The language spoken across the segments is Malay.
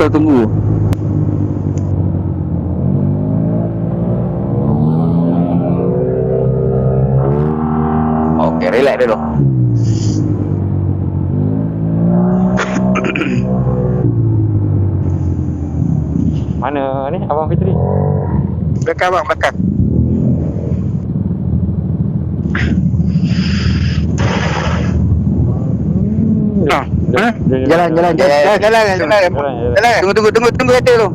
kau tunggu. Okey, relax dulu. Mana ni Abang Fitri? Belakang bang, belakang. Jalan. Tunggu kereta dulu.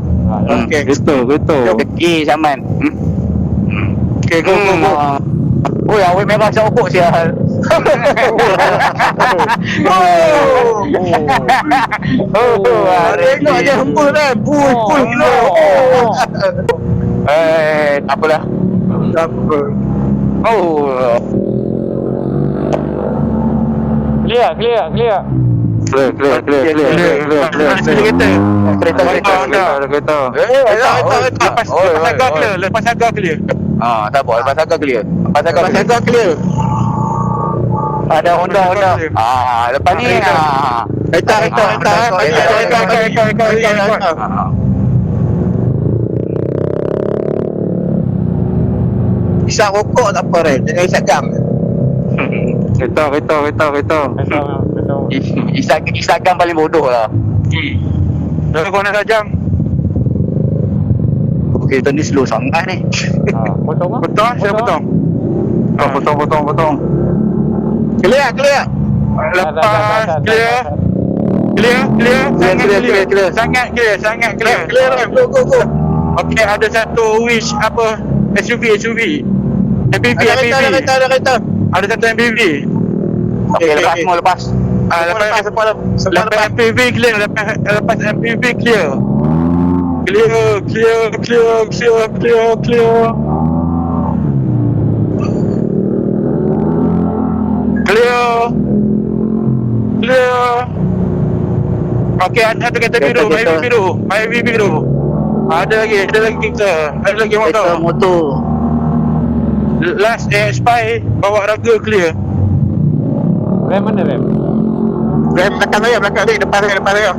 Okey. Kereta. Okey, Saman. Okey, go. Oi, awet merah sokok sial. Tengok je hembus kan. Pul kilo. Tak apalah. Tak apa. Clear. Clear. Kereta. Lepas agak clear. Tak apa, lepas agak clear. Lepas agak clear. Ada Honda. Lepas ni Kereta. Isap rokok tak apa Ren. Jangan isap gam. Kereta. Instagram paling bodoh lah. Jangan kau nak sajam. Kereta ni slow sangat ni. Potong ah. Betul? Saya potong. Potong. Clear. Lepas clear. Sangat clear. Clear Ren. Go. Okey, ada satu wish apa? SUV. MPV. Ada kereta. Ada satu MPV. Okey, lepas semua lepas. Lepas MPV clear. Lepas MPV clear. Okey, ada kereta biru, MPV biru. Ada lagi kita. Ada lagi Motor. Last expire, bawa raga clear. Rem mana rem? Rem belakang saya, depan saya.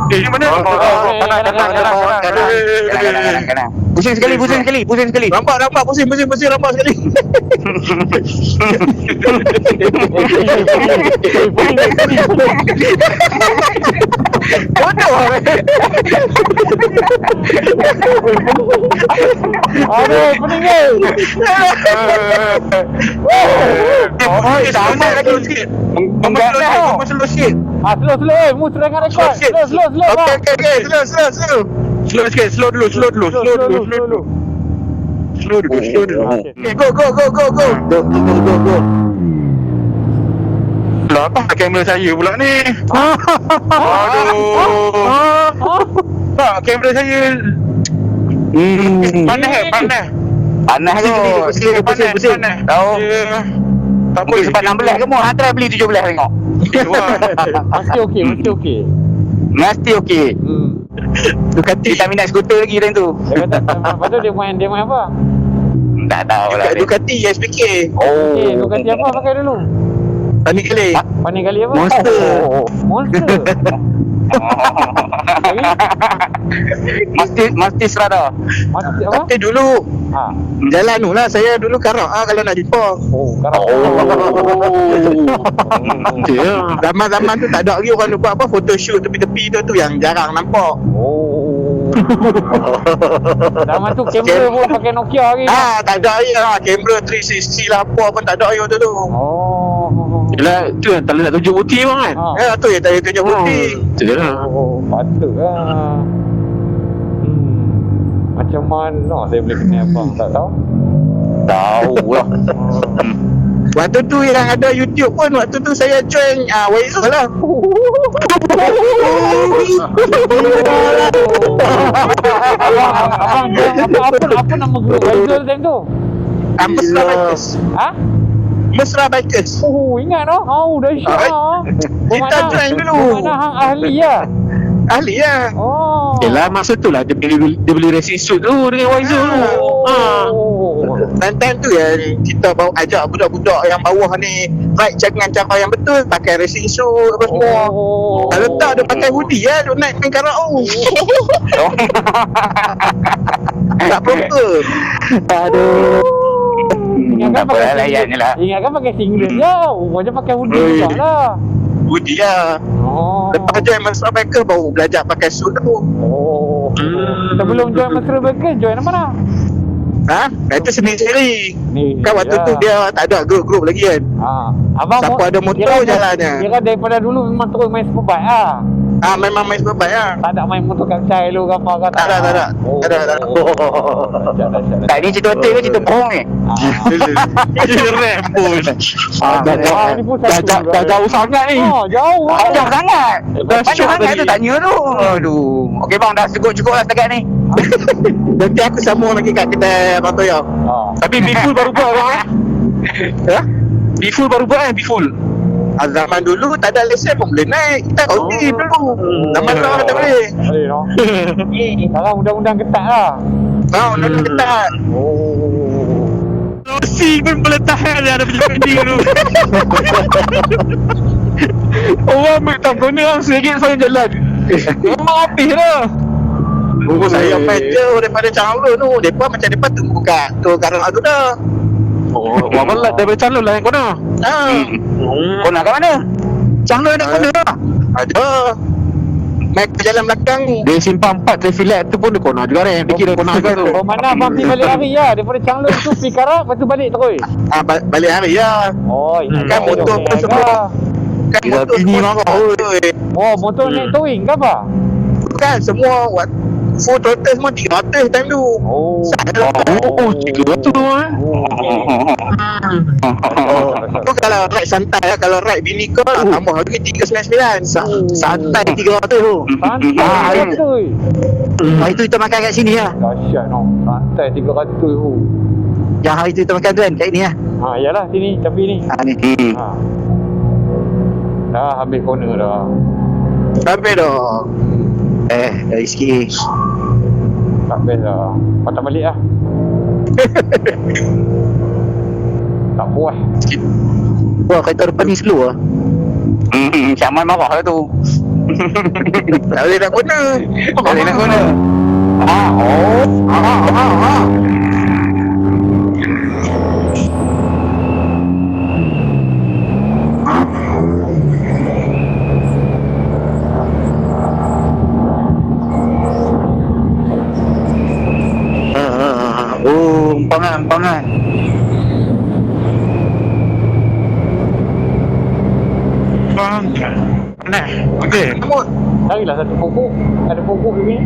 Ini mana? Kanan. Pusing sekali. Nampak pusing nampak sekali. Bodoh. Aduh, pening ke? Sama lagi sikit. Mama slow sikit. Slow. Mu tengah rekod. Slow. Okey. Slow. Slow dulu. Okay, go. Go. Lah apa kamera saya pula ni? Aduh. Tak, kamera saya panas Pusing. Tahu. Tak apa, Sebab 16 ke mu? Try beli 17 tengok. Mesti okey. Ducati. Kita minat skuter lagi time tu. Dia kata, lepas tu dia main apa? Tak tahu lah. Ducati SPK. Ducati apa pakai dulu? Panik kali. Panik kali apa? Monster. Monster. Mesti serada. Mati apa? Tapi dulu jalan tu lah. Saya dulu karak kalau nak jumpa. Karak. Zaman-zaman tu tak ada lagi orang buat apa photoshoot tepi-tepi tu yang jarang nampak. Zaman tu kamera pun pakai Nokia lagi. Tak ada lagi lah. Kamera 360 lah apa pun tak ada lagi waktu tu. Yelah, tu yang tak nak tunjuk putih bang kan? Tu yang tak tunjuk putih. Tu lah. Patut lah. Macam mana saya boleh kenal abang? Tak tahu? Tahu lah. Waktu tu yang ada YouTube pun, waktu tu saya join Waizul lah. Apa nama grup Waizul time tu? Mesra Bikers. Mesra Bikers. Ingat tu? Dahsyat. Kita join dulu. Mana hang ahli lah? Ahli lah. Yelah, masa tu lah dia beli racing suit tu dengan Waizul tu. Time tu ya kita bawa ajak budak-budak yang bawah ni ride dengan cara yang betul, pakai racing suit apa semua. Kalau tak dia pakai hoodie ya, dia naik main karao. Tak proper. Aduh. Ingatkan Tak apalah, layan je lah. Ingatkan pakai singlet je. Macam pakai hoodie juga lah. Hoodie lah. Oh. Lepas join Master Biker baru belajar pakai suit tu. Oh. Sebelum join Master Biker, join mana? Ha? Itu sendiri-sendiri. Ni. Kan waktu tu dia tak ada grup-grup lagi kan. Abang Siapa ada motor jalannya. Kira daripada dulu memang terus main superbike lah. Memang main superbike lah. Tak ada main motor kapsai lu ke apa ke? Tak ada. Oh. Tak ada. Tak, ni cerita betul ke cerita bohong ni? Rembus. Ini pun satu. Dah jauh sangat ni. Jauh. Panjang sangat. Dah Panjang syok sangat tadi. tu tanya tu. Aduh. Okey bang, dah cukup lah setakat ni. Nanti aku sambung lagi kat kedai Abang Toyong. Tapi Biful baru buat bang eh. Ya? Biful baru buat Biful. Zaman dulu tak ada lesen pun boleh naik. Kita Audi dulu. Zaman sekarang tak boleh. Boleh no. Sekarang undang-undang ketat lah. Dah ketat. Oh. Rosi pun boleh tahan dia ada pending dulu. Orang ambil tak guna RM1 saya jalan. Memang habis lah. Saya main jauh daripada Changlun tu. Mereka macam mereka tunggu kat tu Karang tu dah. Orang melat daripada calon lah yang kena. Kau nak kat mana? Changlun ada kena lah. Ada. Main ke jalan belakang ni. Dia simpang 4 traffic light tu pun dia kena juga kan. Dia kira kena juga tu. Oh mana abang pergi balik hari ya? Daripada Changlun tu pergi Karak, lepas tu balik terus. Balik hari ya. Oh, Kan motor pun semua. Kan Gila, motor bini semua marah. oi. Oh, motor naik towing ke apa? Kan semua full total semua 300 time tu. Oh. Oh, 300 tu eh. Tu kalau ride santai lah. Kalau ride bini kau lah tambah lagi 399. Santai 300 tu. Santai 300. Hari tu kita makan kat sini lah. Dahsyat no. Santai 300 tu. Yang hari tu kita makan tu kan kat ni lah. Yalah sini tapi ni. Ni. Dah habis corner dah. Sampai dah. Dari sikit. Tak best lah. Patah balik lah. Tak puas. Wah, kereta depan ni slow lah. Syaman marah lah tu. Tak boleh nak guna. Tak boleh nak guna. Empangan. Bang. Nah, okey. Carilah satu pokok. Ada pokok di sini.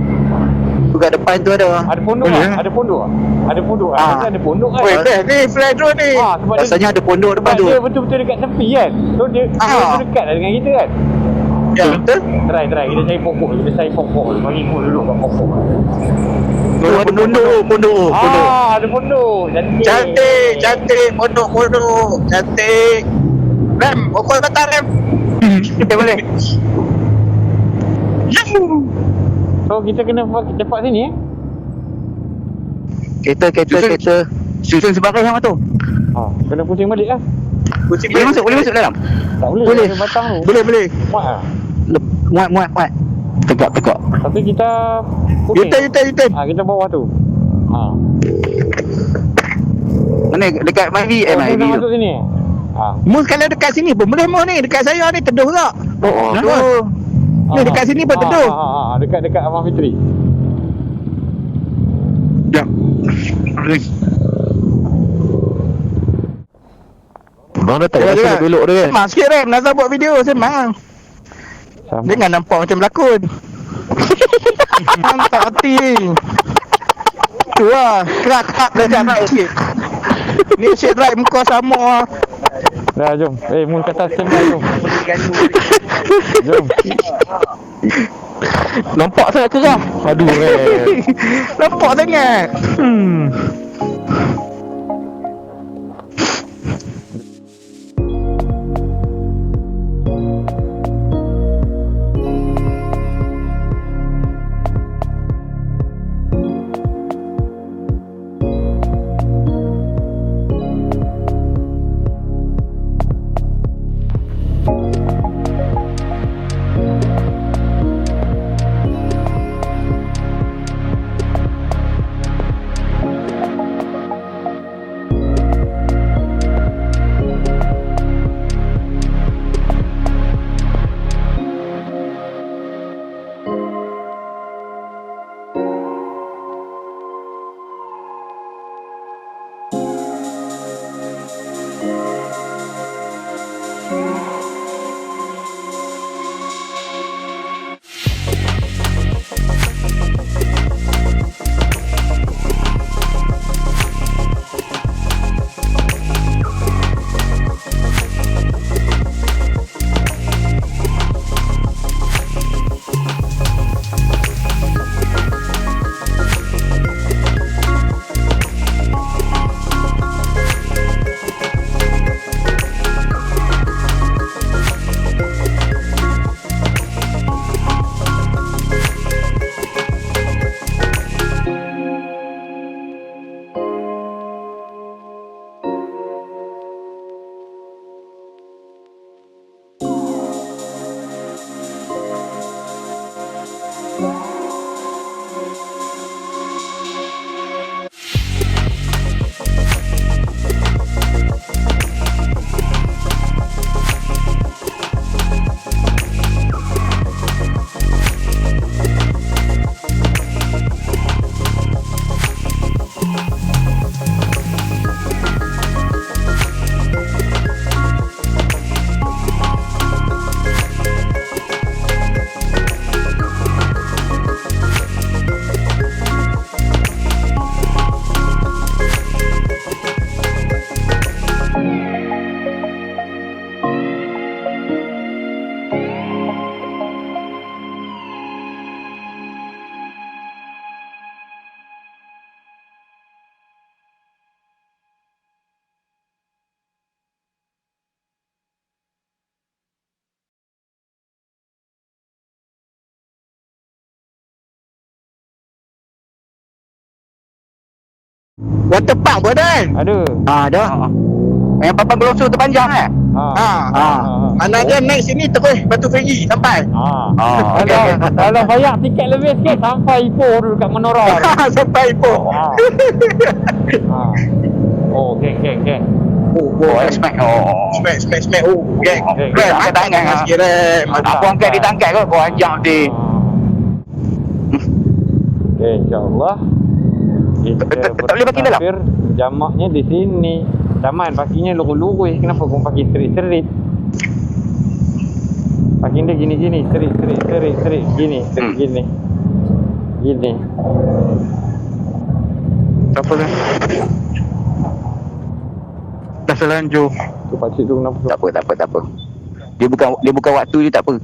Kat depan tu ada. Ada pondok Boleh, lah. Ada pondok lah. Ada pondok lah. Masa ada pondok kan. Weh, best ni fly drone ni. Sebab dia, Rasanya ada pondok depan sebab tu. dia betul-betul dekat tepi kan. So dia dekat lah dengan kita kan. Ya, betul. Try. Kita cari pokok. Kita cari pokok. Bagi ikut dulu kat pokok. Tu ada pondok. Ada pondok. Cantik. Pondok. Cantik. Rem, pokok datang Rem. Kita boleh. So kita kena cepat sini Kereta. Susun sebagai sama tu. Kena pusing balik lah. Kucing Boleh masuk dalam. Tak boleh. Boleh. Ada batang tu. Boleh. Muat lah. Muat. Tegak. Tapi kita pusing. Yutan. Kita bawah tu. Mana dekat Mavi? Kita Mavi tu. masuk sini. Mus kalau dekat sini pun boleh ni. Dekat saya ni teduh tak? Oh. Ni dekat sini pun teduh. Dekat Abang Fitri. Ya. Bang dah tak rasa belok dia kan. Semak sikit Rem. Nazar buat video semak. Jangan nampak macam berlakon. Tak hati. Tu lah. Kerak dah jarak sikit. Ni shit right muka sama. Dah jom. Mul kata standby jom. Jom. Nampak sangat kerah. Aduh Nampak sangat. Water park pun ada kan? Ada. Dah. Yang papan berosor terpanjang kan? Mana dia naik sini terus Batu Ferry sampai. Kalau bayar tiket lebih sikit sampai Ipoh dulu kat Menora. Sampai Ipoh. Oh, geng. Smack. Smack. Oh, geng. Angkat tangan. Sikit dah. Apa angkat ditangkap kot? Kau ajak dia. Okay, insyaAllah kita Tak boleh parking dalam? bersafir. Jamaknya di sini. Taman parkingnya lurus-lurus. Kenapa kau parking street? Parking dia gini-gini. Street. Gini. Tak apa lah. Dah selanjur. Tu pakcik tu kenapa? Tak apa. Dia bukan waktu dia, tak apa.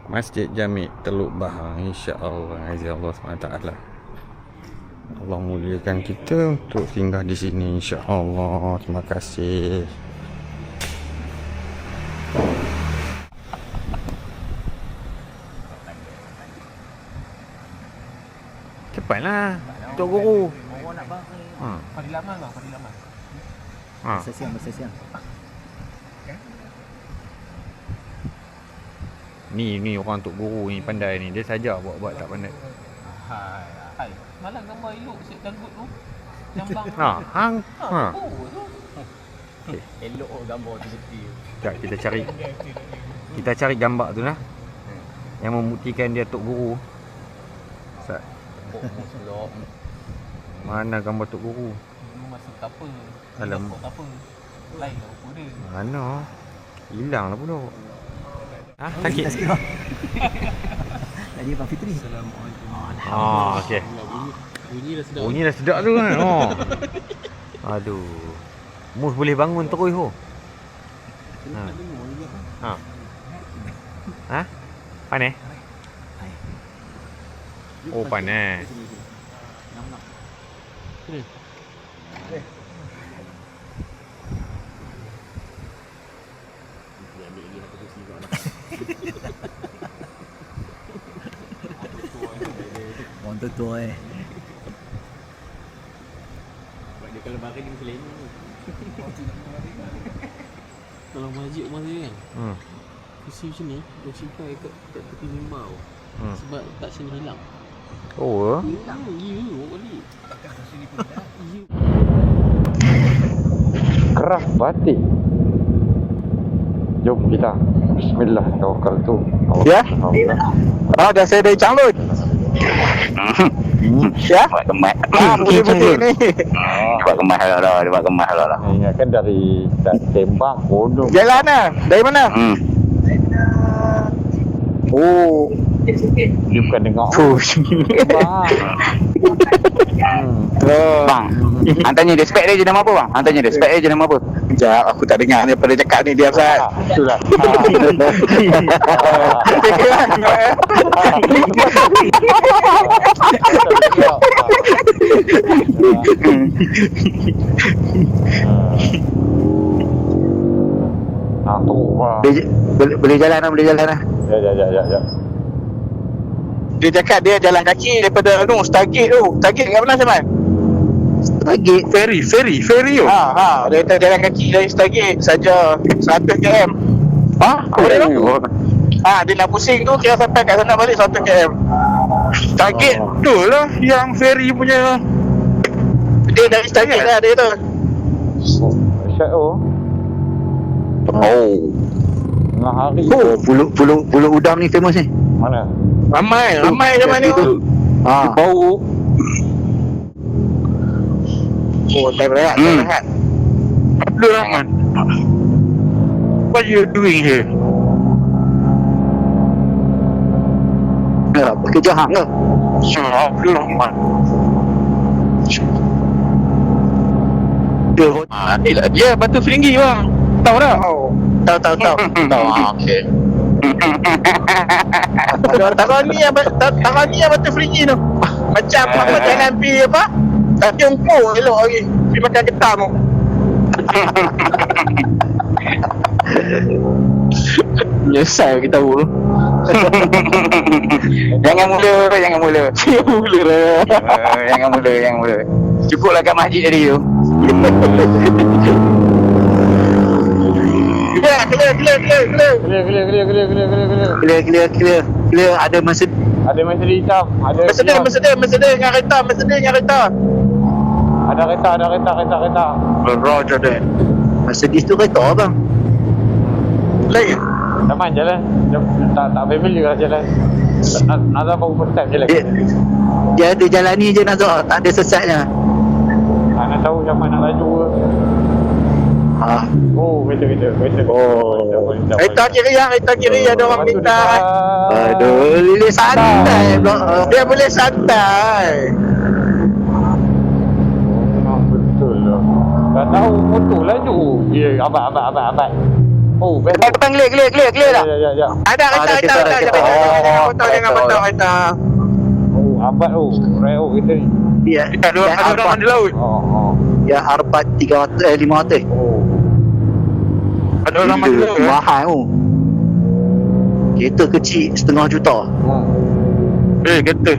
Masjid Jami' Teluk Bahar, insya-Allah azza Allah SWT. Allah muliakan kita untuk singgah di sini, insya-Allah. Terima kasih. Cepatlah Tok Guru. Fadilah Aman. Masa siang. Ni orang Tok Guru ni pandai ni. Dia saja buat tak pandai. Hai. Malah gambar elok set dangdut tu. Jambang. Hang. Elok gambar tu betul. Sekejap kita cari gambar tu lah. Yang membuktikan dia Tok Guru. Mana gambar Tok Guru? Dulu masa apa? Alam. Apa? Lain lah rupa dia. Mana? Hilang lah pula. Sakit? Tadi Abang Fitri. Okey. Bunyi dah sedap tu kan. Aduh. Mus boleh bangun terus tu. Panas? Oh, panas. Orang tua Dia kalau barang ni mesti lain ni. Kalau masjid rumah saya kan, kursi macam ni, dia simpan kat tepi mimbar tu. Sebab tak sini hilang. Oh, Hilang gila orang balik. Craft batik. Jom kita. Bismillah tawakkaltu. Ya? Dah saya dari Changlun. Ya? Buat kemas. Boleh betul ni. Buat kemas lah. Ingatkan dari tembak bodoh. Jalan lah. Dari mana? Oh. Dia bukan dengar. Bang, tanya dia spek dia nama apa bang? Tanya dia spek dia nama apa? Sekejap, aku tak dengar ni pada cakap ni dia Ustaz. Itulah. Boleh jalan lah. Ya. Dia cakap dia jalan kaki daripada Stargate tu. Stargate kat mana Saman? Stargate ferry tu. Dia kata jalan kaki dari Stargate saja 100 km. Boleh tu? Dia nak pusing tu kira sampai kat sana balik 100 km. Stargate tu lah yang ferry punya. Dia dari Stargate lah dia tu. Syat oh. Tengah hari. Pulau Udam ni famous ni. Mana? Ramai zaman ni tu. Bau. Time rehat. Abdul Rahman. What you doing here? Kerja hang ke? Abdul Rahman. Dia Batu Seringgi bang. Tahu tak? Tahu. Okey. Tarani yang Batu Seringgi tu. Macam apa jalan pergi apa? Tapi ungkul elok lagi. Pergi makan ketam tu. Menyesal kita tahu. Jangan mula. Jangan mula lah. Jangan mula. Cukuplah kat masjid tadi tu. Clear. Ada masa Ada Mercedes hitam. Ada Mercedes dengan kereta. Ada kereta. Roger that. Mercedes tu kereta bang. Lain. Taman jalan. Tak family lah jalan. Nazar baru first time jalan. Dia ada jalan ni je Nazar, tak ada sesatnya. Nak tahu macam mana nak laju ke. Oh, betul. Kereta kiri ada orang minta. Aduh, Lili santai pula. Dia boleh santai. Memang betul lah. Tak tahu motor laju. Ya, abad. Oh, best. Depan clear dah. Ya. Ada kereta. Jangan potong kereta. Oh, abad tu. Reo kita ni. Ya, Ada orang di laut. Oh. ya Arbat 500. Oh. Ada orang mati laut ke? Mahal tu. Kereta kecil 1.5 juta. Kereta.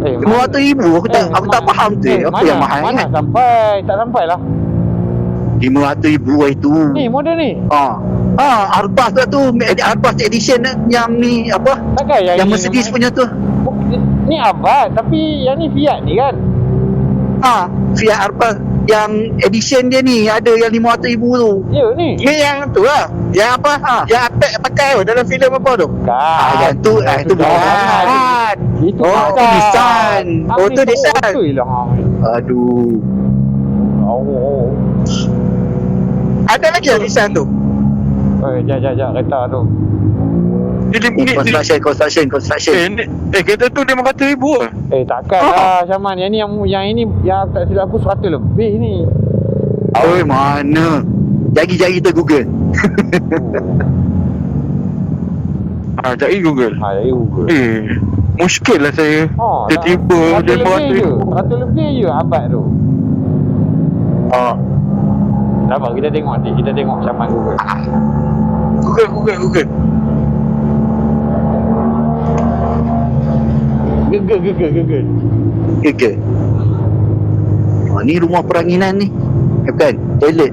500,000 aku tak faham tu. Apa yang mahal Mana kan? sampai? Tak sampai lah. 500,000 itu. Ni model ni. Arbas tu Arbas edition yang ni apa? Takkan Yang ni Mercedes memang- punya tu. Ni abad tapi yang ni Fiat ni kan. Fiat Arbas yang edition dia ni ada yang 500,000 tu. Ya ni. Ni yang tu lah. Yang apa? Yang Apek pakai tu dalam filem apa tu? Yang tu itu bukan. Itu tu Nissan. Tu Nissan. Betul lah. Aduh. Oh. Ada lagi yang Nissan tu? Jap kereta tu. Construction. Kereta tu 500,000 lah. Takkan lah Syaman. Yang ini yang tak silap aku 100 lebih ni. Oi, mana? Jari-jari kita Google. Jari Google. Jadi Google. Muskil lah saya. Tiba-tiba 100 lebih je abad tu. Sabar kita tengok Syaman Google. Google. Gegel. Ke. Ni rumah peranginan ni. Bukan, toilet.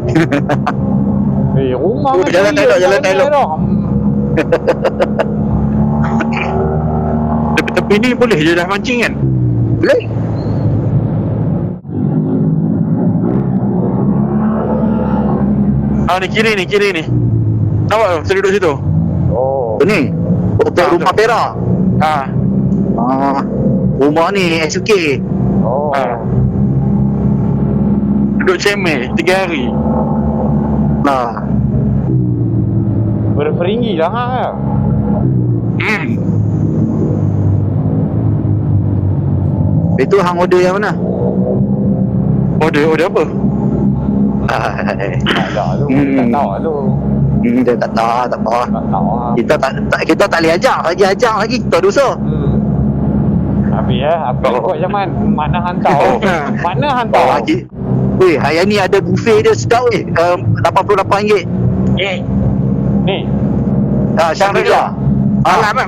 Rumah kan jalan elok. Tepi ni boleh je dah mancing kan? Boleh. Ni kiri ni. Nampak tu? Saya duduk situ. Ni. Hotel rumah perak. Rumah ni SUK. Duduk cemeh 3 hari. Berperinggi lah kan. Itu hang order yang mana? Order apa? Tak tahu tu. Dia tak tahu. Tak tahu lah. Kita tak boleh ajak lagi kita dosa. Habis ikut Syaman. Mana hantar? Weh, hari ni ada buffet dia sedap weh. RM88. Ni. Shangri-La. Malam lah.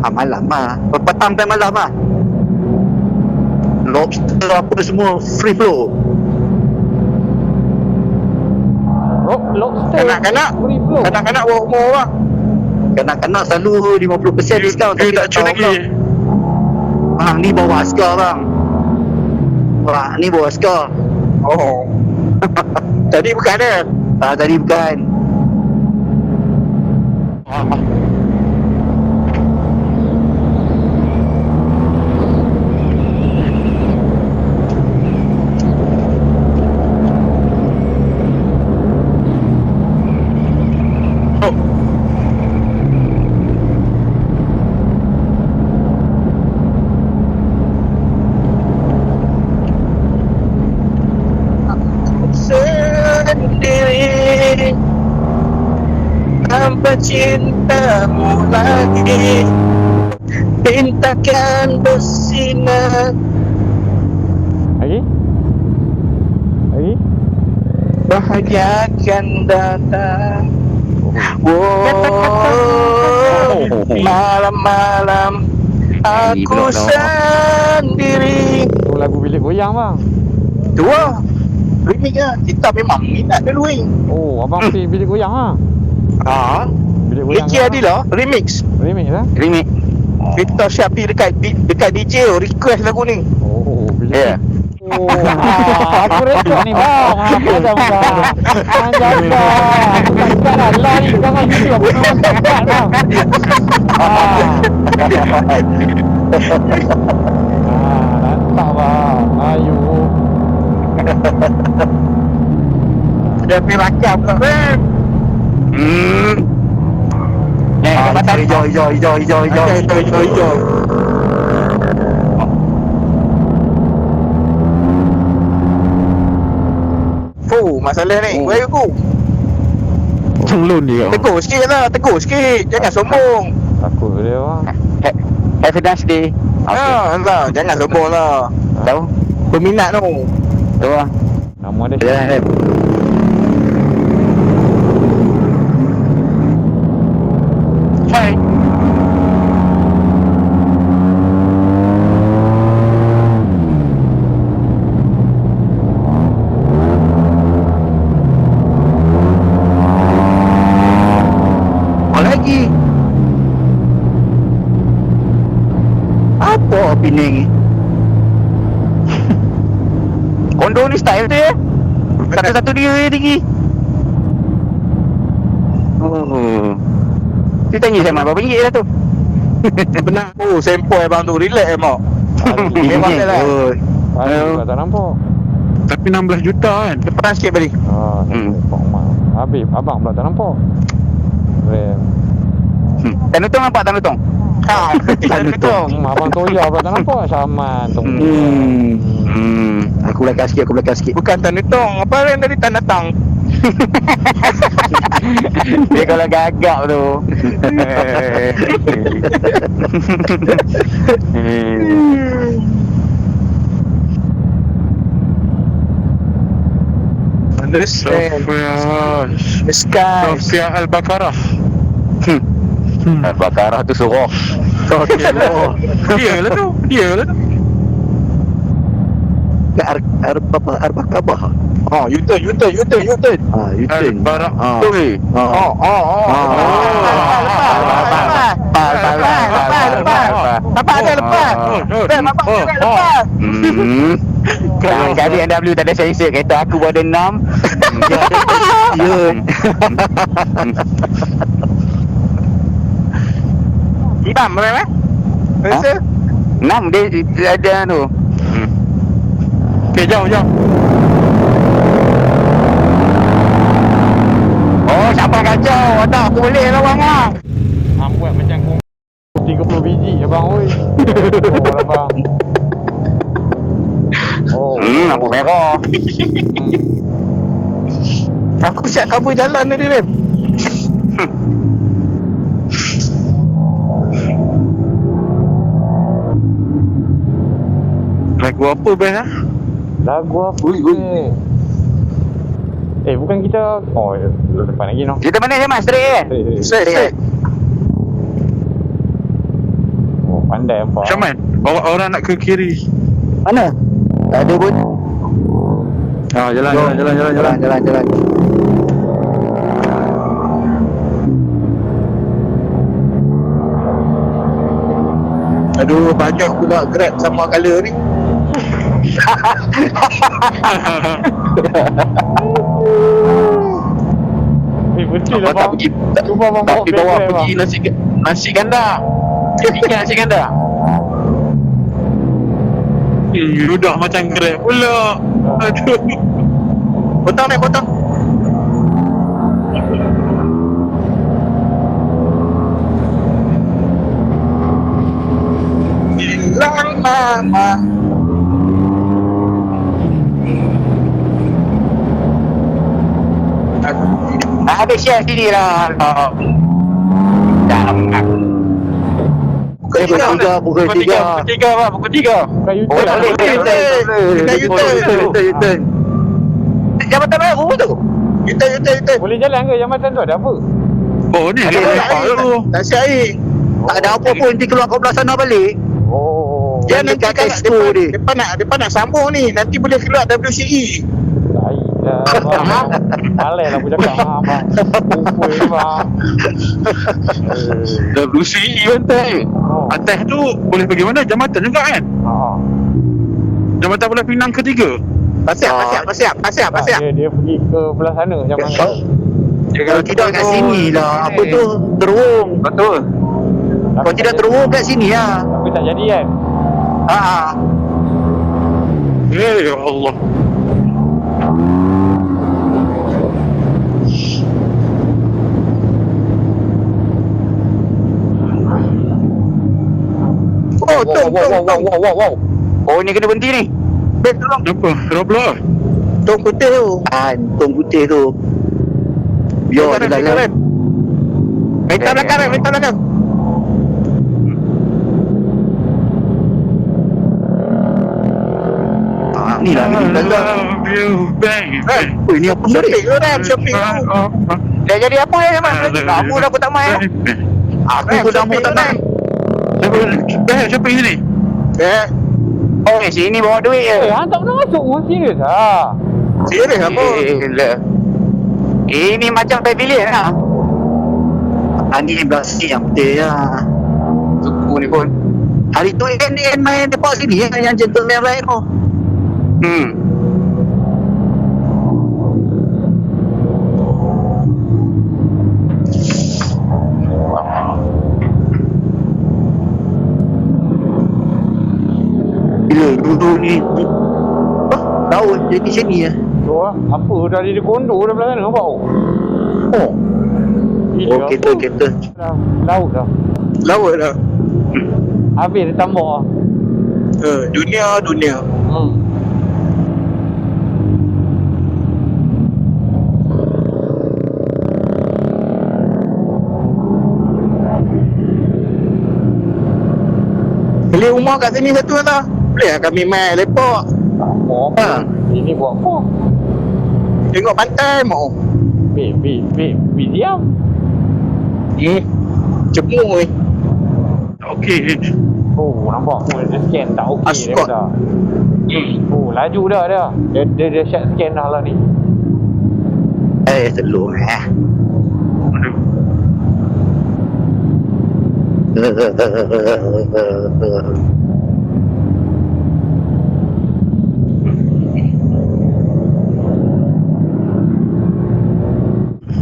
Malam lah. Petang sampai malam lah. Lobster apa semua free flow. Lobster. Kanak-kanak bawa umur lah. Kanak-kanak selalu 50% diskaun. Dia tak cun lagi. Ni bawa askar bang. Ni bawa askar. Tadi bukan dia. Tadi bukan. Sendiri tanpa cintamu lagi, mintakan bersinar. Lagi? Bahagia akan datang Malam-malam aku sendiri. Tu lagu bilik goyang bang. Tu lah remix lah. Kita memang minat dulu ni. Oh, abang pergi bilik goyang lah. Ha, Bilik goyang. Ricky Adila remix. Remix lah. Remix. Kita siap pergi dekat DJ request lagu ni. Oh, bilik. Ya. Oh, aku rekod ni bang. Apa dah bang? Jangan bang. Bukan lah lari jangan gitu. Aku memang tak bang. Nantak bang. Ayo. Dia pergi rakam pula kan. Hijau. Masalah ni. Where you go? Celun dia. Tegur sikit lah. Tegur sikit. Jangan sombong. Takut dia bang. Evidence day. Lah. Jangan sombong lah. Tahu? Peminat tu. Tahu lah. Nama dia Ya, Hai. Lagi apa Penang ni? kondo ni style tu ya. Satu-satu dia tinggi. Oh. Tu tanya saya berapa ringgit lah tu. Benar. Oh, sempoi abang tu. Relax mak. Memang Ringgit. lah. Oh. Aduh, tak nampak. Tapi 16 juta kan. Depan sikit balik. Nampak mak. Habis abang pula tak nampak. Rem. Tanutong nampak Tanutong? Ha, Tanutong. Abang Toya pula tak nampak. Saman tu. Aku belakang sikit. Bukan Tanutong. Apa yang tadi Tanatang? Dia kalau gagap tu. Understand. Sofia. The sky. Sofia Al-Baqarah. Al-Baqarah tu surah. Dia lah tu. Arbakabah. Ha, U-turn. Al-Barak. Bapak ada lepas. Bapak ada lepas. Kali NW tak ada sensor. Kereta aku ada 6. Ya. Hitam berapa? Rasa? 6 dia ada tu. Okay, jauh. Oh, siapa kacau? Tak, aku boleh lawan lah. Buat macam 30 biji abang oi. Oh abang. Oh. Lampu merah. Aku siap kabur jalan tadi, Rem. Lagu apa best lah? Lagu apa ni? Bukan kita. Oh, depan lagi no. Kita mana je mas? Straight Set. Oh, pandai apa? Macam mana? Bawa orang nak ke kiri. Mana? Tak ada pun. Jalan. Aduh, banyak pula Grab sama color ni. Betul lah Tak bang. pergi. Cuba abang Tapi bawa bawa Grab, pergi bang. nasi ganda. Ingat nasi ganda. Yudah macam Grab pula. Aduh. Potong. Hilang mama. Habis share sini lah. Pukul 3. Pukul 3. Bukan Oh, tak boleh. U-turn. Jambatan baru tu. U-turn. Boleh jalan ke jambatan tu ada apa? Oh ni Tak lepak air. tu. Tak siap air. Tak ada apa pun, nanti keluar kau belah sana balik. Oh. Dia Yang nanti dekat kalau expo dia. depan nak sambung ni. Nanti boleh keluar WCE. Baiklah, bang. Malai lah aku cakap, bang. Upul ni, bang. WCE pantai. Oh. Atas tu boleh pergi mana? Jambatan juga kan? Ah. Jambatan Pulau Pinang ketiga. Pasiap. Dia pergi ke belah sana macam mana? Kalau tidak kat sini lah, apa tu, terung. Betul. Kalau tidak terung kat sini lah. Tapi tak jadi kan? Ya Allah. Oh, tong. Wow. Oh, ni kena berhenti ni. Beb tolong. Kenapa? Kenapa pula? Tong putih tu. Tong putih tu. Biar dia dalam. Minta belakang. Ni lah, ni dalam. Love you, baby. Oi, ni apa Shopping ni? tu Ram, shopping tu. Dah jadi apa ya, Zaman? Kamu dah aku tak main. Aku pun dah mau tak main. Siapa yang sini? Oh, sini bawa duit je. Hang tak pernah masuk pun, serius lah. Serius apa? Ini macam pavilion lah. Ni belasih yang putih lah. Suku ni pun. Hari tu Ian main depan sini yang gentleman ride tu. Bila dulu ni laut jadi sini lah. Tu lah, apa dah ada kondo dah belah sana, nampak? Oh, kereta. Laut dah. Laut lah. Habis dia tambah lah. Dunia. Beli rumah kat sini satu lah. Boleh lah kami main lepak. Apa? Ini buat apa? Tengok pantai mau. Diam. Cemur ni. Okey. Oh, nampak pun dia scan tak okey dia Aspak. dah. Oh, laju dah dia. Dia shot scan dah lah ni. Telur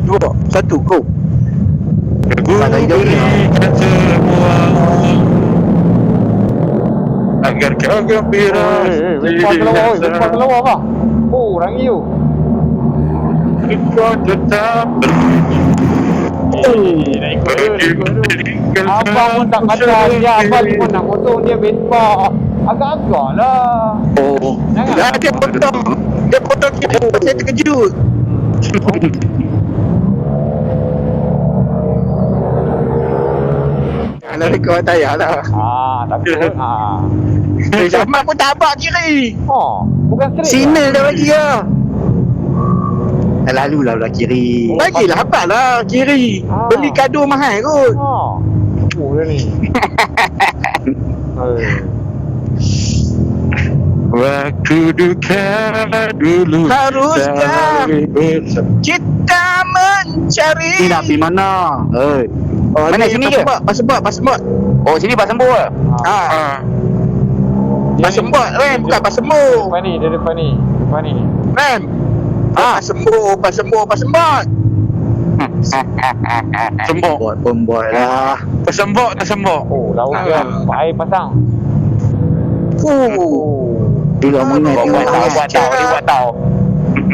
Dua, satu, go. Pandai jauh ni. Semua agar kau gembira. Lepas ke lawa apa? Oh, rangi tu. Kau tetap Abang pun tak kata dia, abang pun nak potong dia besok. Agak-agak lah. Oh, Jangan. Dia potong kita. Saya terkejut. Kalau rekod tayar lah. Takut. Zaman pun tak abak kiri. Oh, bukan straight. signal dah bagi lah. Lalu lah belah kiri. Bagilah abak lah kiri. Ah. Beli kado mahal kot. Oh dia ni. Waktu duka dulu Haruskah kita mencari. Ni nak pergi mana? Mana sini ke? Pasembot. Oh, sini Pasembur ke? Pasembot Ram, bukan Pasembur. Depan ni. Ram. Pasembot. Sembok. Pembuat lah. Tersembok. Oh, laut kan. Air pasang. Dia mengai Buat tahu.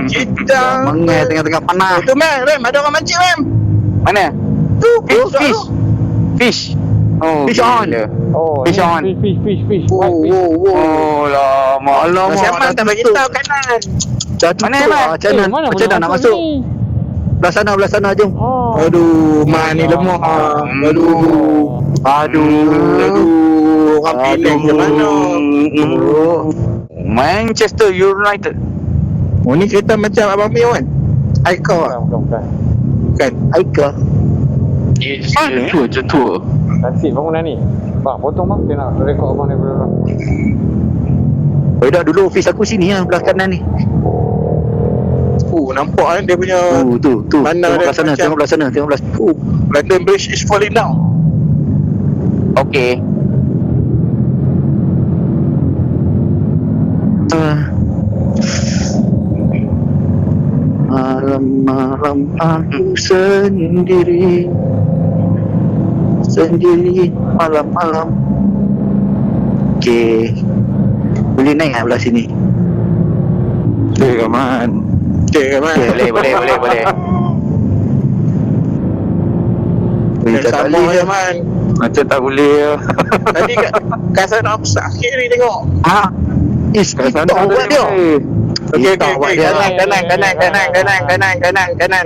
Kita mengai tengah-tengah panas. tu Ram, ada orang mancing Ram. Mana? Tu Fish. Oh, Fish on. Oh, Fish on. Fish. Oh, lama. Siapa tak bagi tahu kanan. Dah tutup Mana, lah. Macam mana nak masuk? ni? Belah sana jom. Oh. Aduh, man ni lemah. Aduh, orang Penang ke mana? Manchester United. Oh, ni kereta macam Abang Mio kan? Aika Bukan. kan? Aika. Je tua. Nasib bangunan ni. Bang, potong bang. Dia nak rekod abang daripada belakang. Dah dulu office aku sini lah, belah kanan ni. Nampak kan dia punya Tu. Mana Tengok dia belah sana, macam- tengok belah sana, tengok belah sana. London Bridge is falling down. Okey. Malam-malam aku sendiri malam-malam. Okey. Boleh naik tak belah sini? Okey, Rahman. Okay kan man. Okey, boleh. Yang sama je man. Macam tak boleh. Tadi kat sana apa sakit ni tengok. Kat sana TikTok buat dia. Okey TikTok buat dia. Kanan.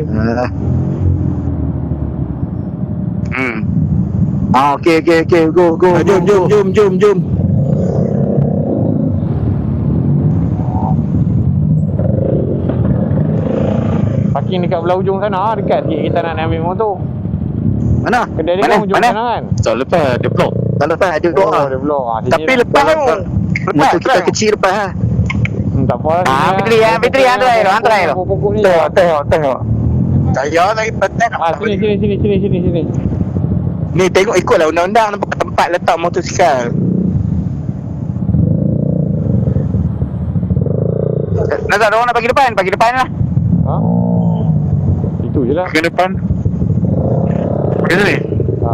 Okey, go. Jom. Parking dekat belah ujung sana. Dekat sikit kita nak ambil motor. Mana? Kedai dia kan ujung sana kan. Tak lepas, dia block. Tak lepas, ada Oh, doa. dia blok. Tapi lepas tu. Motor kita kecil lepas lah. Tak apa lah. Fitri, hantar air. Pokok ni. Tengok. Tak payah lagi petang. Sini. Ni tengok ikutlah undang-undang tempat letak motosikal. Nak tak ada orang nak bagi depan lah. Ha? Itu je lah. Ke depan. Ke sini. Ha.